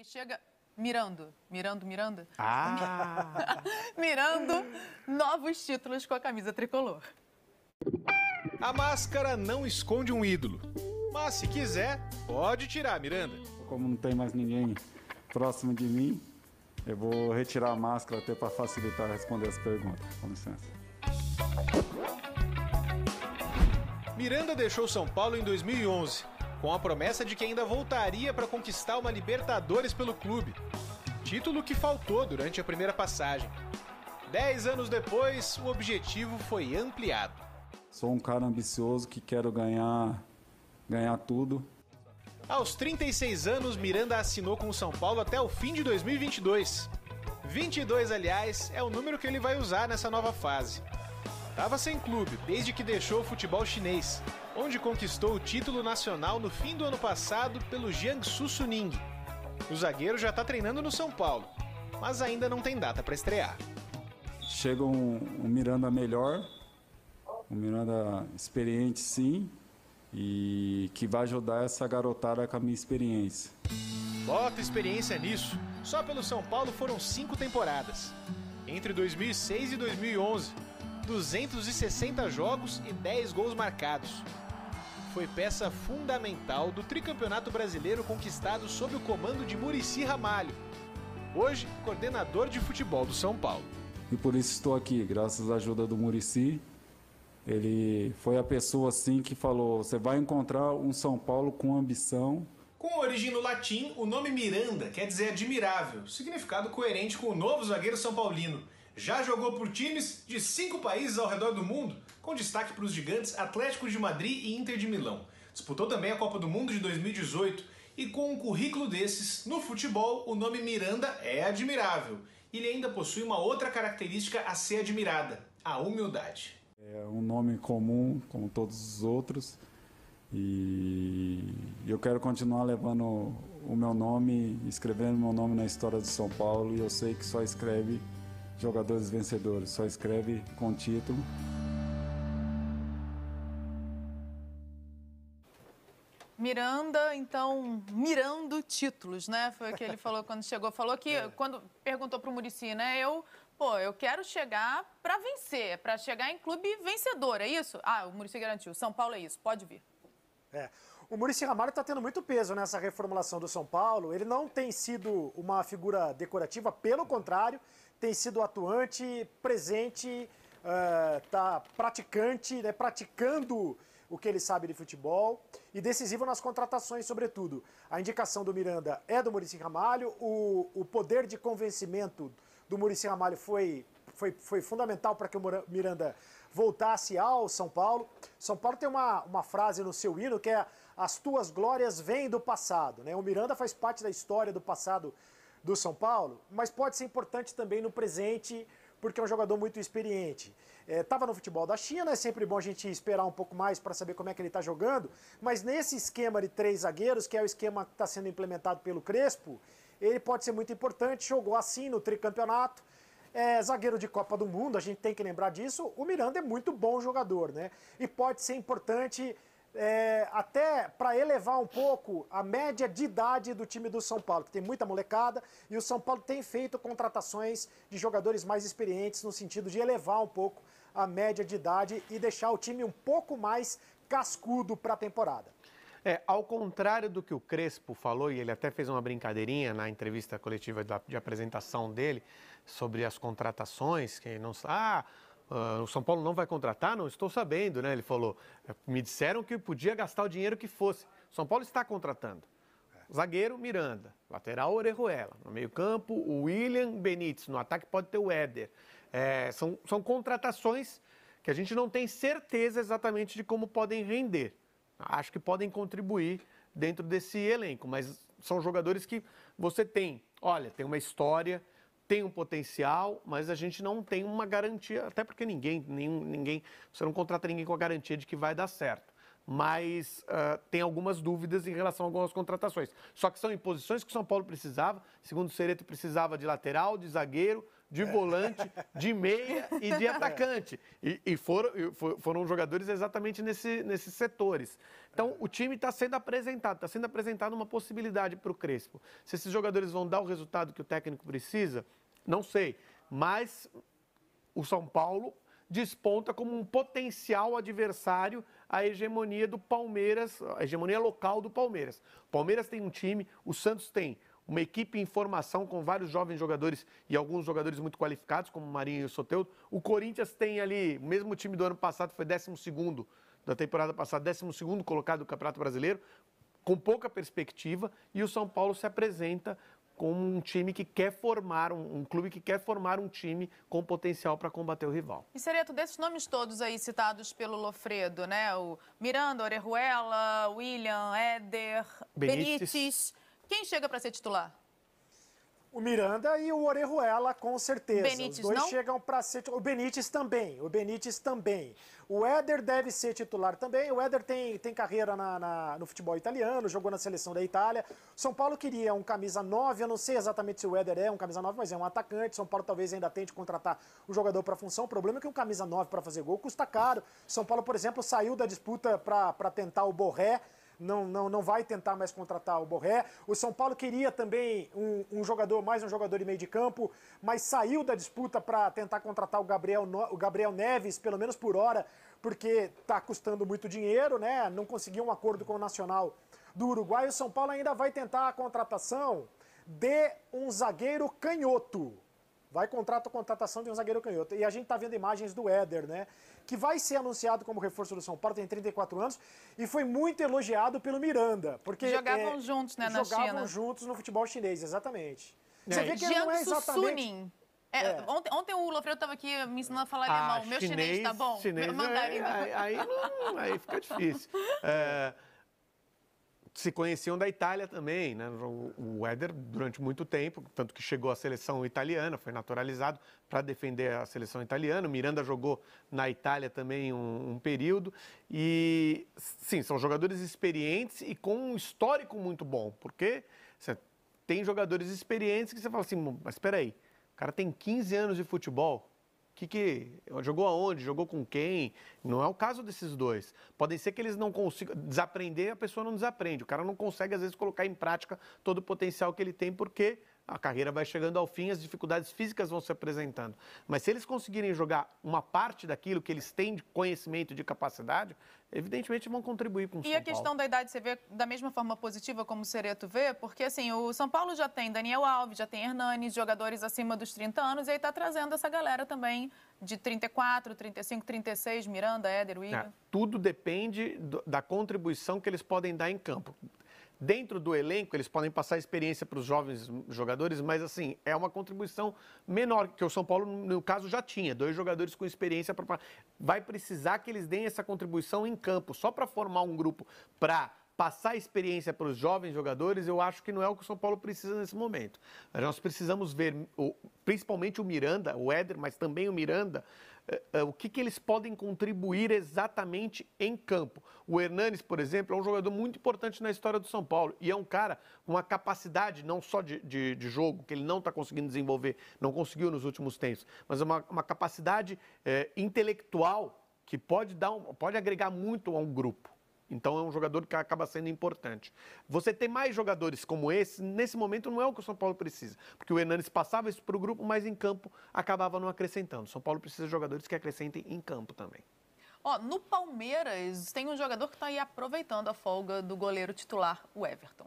ele chega mirando. Ah! Mirando novos títulos com a camisa tricolor. A máscara não esconde um ídolo, mas se quiser, pode tirar, Miranda. Como não tem mais ninguém próximo de mim, eu vou retirar a máscara até para facilitar responder as perguntas. Com licença. Miranda deixou São Paulo em 2011, com a promessa de que ainda voltaria para conquistar uma Libertadores pelo clube. Título que faltou durante a primeira passagem. 10 anos depois, o objetivo foi ampliado. Sou um cara ambicioso que quero ganhar tudo. Aos 36 anos, Miranda assinou com o São Paulo até o fim de 2022. 22, aliás, é o número que ele vai usar nessa nova fase. Estava sem clube desde que deixou o futebol chinês, onde conquistou o título nacional no fim do ano passado pelo Jiangsu Suning. O zagueiro já está treinando no São Paulo, mas ainda não tem data para estrear. Chega um Miranda melhor, um Miranda experiente sim, e que vai ajudar essa garotada com a minha experiência. Bota experiência nisso. Só pelo São Paulo foram 5 temporadas. Entre 2006 e 2011, 260 jogos e 10 gols marcados. Foi peça fundamental do tricampeonato brasileiro conquistado sob o comando de Muricy Ramalho, hoje coordenador de futebol do São Paulo. E por isso estou aqui, graças à ajuda do Muricy. Ele foi a pessoa assim que falou, você vai encontrar um São Paulo com ambição. Com origem no latim, o nome Miranda quer dizer admirável, significado coerente com o novo zagueiro são paulino. Já jogou por times de 5 países ao redor do mundo, com destaque para os gigantes Atlético de Madrid e Inter de Milão. Disputou também a Copa do Mundo de 2018 e com um currículo desses, no futebol, o nome Miranda é admirável. Ele ainda possui uma outra característica a ser admirada, a humildade. É um nome comum, como todos os outros, e eu quero continuar levando o meu nome, escrevendo meu nome na história do São Paulo, e eu sei que só escreve jogadores vencedores, só escreve com título. Miranda, então, mirando títulos, né? Foi o que ele falou quando chegou. Falou que, quando perguntou para o Muricy, né? Eu quero chegar para vencer, para chegar em clube vencedor, é isso? Ah, o Muricy garantiu, São Paulo é isso, pode vir. O Muricy Ramalho está tendo muito peso nessa reformulação do São Paulo. Ele não tem sido uma figura decorativa, pelo contrário, tem sido atuante, presente, praticante, né, praticando o que ele sabe de futebol e decisivo nas contratações, sobretudo. A indicação do Miranda é do Muricy Ramalho, o poder de convencimento do Muricy Ramalho foi fundamental para que o Miranda voltasse ao São Paulo. São Paulo tem uma frase no seu hino que é as tuas glórias vêm do passado, né? O Miranda faz parte da história do passado do São Paulo, mas pode ser importante também no presente, porque é um jogador muito experiente. Estava no futebol da China, é sempre bom a gente esperar um pouco mais para saber como é que ele está jogando, mas nesse esquema de 3 zagueiros, que é o esquema que está sendo implementado pelo Crespo, ele pode ser muito importante, jogou assim no tricampeonato, zagueiro de Copa do Mundo, a gente tem que lembrar disso, o Miranda é muito bom jogador, né? E pode ser importante até para elevar um pouco a média de idade do time do São Paulo, que tem muita molecada, e o São Paulo tem feito contratações de jogadores mais experientes no sentido de elevar um pouco a média de idade e deixar o time um pouco mais cascudo para a temporada. Ao contrário do que o Crespo falou, e ele até fez uma brincadeirinha na entrevista coletiva de apresentação dele sobre as contratações, que não... o São Paulo não vai contratar? Não estou sabendo, né? Ele falou, me disseram que podia gastar o dinheiro que fosse. O São Paulo está contratando. Zagueiro, Miranda. Lateral, Orejuela. No meio campo, o William Benítez. No ataque pode ter o Éder. São contratações que a gente não tem certeza exatamente de como podem render. Acho que podem contribuir dentro desse elenco, mas são jogadores que você tem. Olha, tem uma história, tem um potencial, mas a gente não tem uma garantia, até porque você não contrata ninguém com a garantia de que vai dar certo. Mas tem algumas dúvidas em relação a algumas contratações. Só que são em posições que o São Paulo precisava, segundo o Cereto, precisava de lateral, de zagueiro, de volante, de meia e de atacante. E foram jogadores exatamente nesses setores. Então, o time está sendo apresentado uma possibilidade para o Crespo. Se esses jogadores vão dar o resultado que o técnico precisa, não sei. Mas o São Paulo desponta como um potencial adversário à hegemonia do Palmeiras, a hegemonia local do Palmeiras. O Palmeiras tem um time, o Santos tem uma equipe em formação com vários jovens jogadores e alguns jogadores muito qualificados, como o Marinho e o Soteldo. O Corinthians tem ali, o mesmo time do ano passado, foi 12º da temporada passada, 12º colocado do Campeonato Brasileiro, com pouca perspectiva, e o São Paulo se apresenta como um time que quer formar, um clube que quer formar um time com potencial para combater o rival. E, Sereto, desses nomes todos aí citados pelo Lofredo, né? O Miranda, Orejuela, William, Éder, Benítez. Quem chega para ser titular? O Miranda e o Orejuela, com certeza. Benítez, os dois não? chegam para ser... O Benítez também. O Éder deve ser titular também. O Éder tem carreira no futebol italiano, jogou na seleção da Itália. São Paulo queria um camisa 9, eu não sei exatamente se o Éder é um camisa 9, mas é um atacante. São Paulo talvez ainda tente contratar um jogador para a função. O problema é que um camisa 9 para fazer gol custa caro. São Paulo, por exemplo, saiu da disputa para tentar o Borré. Não vai tentar mais contratar o Borré. O São Paulo queria também um jogador de meio de campo, mas saiu da disputa para tentar contratar o Gabriel Neves, pelo menos por hora, porque está custando muito dinheiro, né? Não conseguiu um acordo com o Nacional do Uruguai. O São Paulo ainda vai tentar a contratação de um zagueiro canhoto. Vai contratar a contratação de um zagueiro canhoto. E a gente está vendo imagens do Éder, né? Que vai ser anunciado como reforço do São Paulo, tem 34 anos, e foi muito elogiado pelo Miranda. Porque jogavam juntos, né, na China. Jogavam juntos no futebol chinês, exatamente. Você vê que ele Jiangsu não é exatamente... Suning. Ontem o Lofredo estava aqui me ensinando a falar alemão. Meu chinês tá bom? Chinês, aí fica difícil. Se conheciam da Itália também, né? O Éder, durante muito tempo, tanto que chegou à seleção italiana, foi naturalizado para defender a seleção italiana. O Miranda jogou na Itália também um período. E, sim, são jogadores experientes e com um histórico muito bom, porque tem jogadores experientes que você fala assim, mas espera aí, o cara tem 15 anos de futebol. Jogou aonde? Jogou com quem? Não é o caso desses dois. Podem ser que eles não consigam desaprender, a pessoa não desaprende. O cara não consegue, às vezes, colocar em prática todo o potencial que ele tem, porque a carreira vai chegando ao fim, as dificuldades físicas vão se apresentando. Mas se eles conseguirem jogar uma parte daquilo que eles têm de conhecimento e de capacidade, evidentemente vão contribuir com o São Paulo. E a questão da idade, você vê da mesma forma positiva como o Sereto vê? Porque, assim, o São Paulo já tem Daniel Alves, já tem Hernanes, jogadores acima dos 30 anos, e aí está trazendo essa galera também de 34, 35, 36, Miranda, Éder, William. Tudo depende da contribuição que eles podem dar em campo. Dentro do elenco, eles podem passar experiência para os jovens jogadores, mas, assim, é uma contribuição menor, que o São Paulo, no caso, já tinha. 2 jogadores com experiência. Vai precisar que eles deem essa contribuição em campo. Só para formar um grupo para passar experiência para os jovens jogadores, eu acho que não é o que o São Paulo precisa nesse momento. Nós precisamos ver, principalmente o Miranda, o Éder, mas também o Miranda, o que eles podem contribuir exatamente em campo. O Hernanes, por exemplo, é um jogador muito importante na história do São Paulo e é um cara com uma capacidade não só de jogo, que ele não está conseguindo desenvolver, não conseguiu nos últimos tempos, mas é uma capacidade intelectual que pode agregar muito a um grupo. Então é um jogador que acaba sendo importante. Você ter mais jogadores como esse, nesse momento, não é o que o São Paulo precisa. Porque o Hernanes passava isso para o grupo, mas em campo acabava não acrescentando. O São Paulo precisa de jogadores que acrescentem em campo também. No Palmeiras tem um jogador que está aí aproveitando a folga do goleiro titular, o Everton.